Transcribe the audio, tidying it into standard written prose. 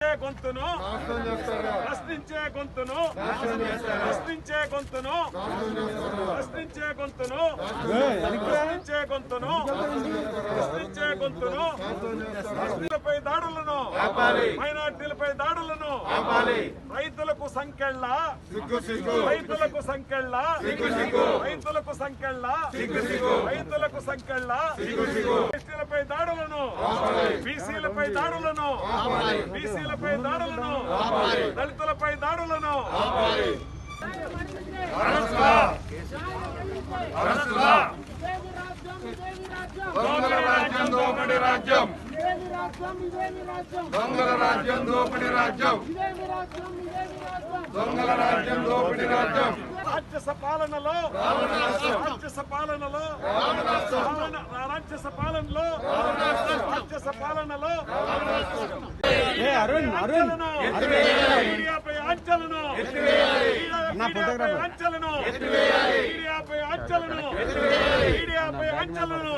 గొంతును ప్రశ్నించే గొంతును ప్రశ్నించే గొంతును ప్రశ్నించే గొంతును ప్రశ్నించే గొంతును ప్రశ్నించే గొంతును రైతులపై దాడులను మైనార్టీలపై దాడులను రైతులకు సంకెళ్ళ రైతులకు సంకెళ్ళ రైతులకు సంకెళ్ళ రైతులకు సంకెళ్ళ ఎస్టీలపై దాడులను బీసీలపై దాడులను బీసీలపై దాడులను దళితులపై దాడులను దొంగల రాజ్యం దోపిడీ రాజ్యం దొంగల రాజ్యం దోపిడీ రాజ్యం దొంగల రాజ్యం దోపిడీ రాజ్యం రాక్షస పాలనలో రాక్షస పాలనలో రాక్షస పాలనలో రాక్షస పాలనలో మీడియాపై ఆంక్షలను ఆంక్షలను మీడియాపై ఆంక్షలను మీడియాపై ఆంక్షలను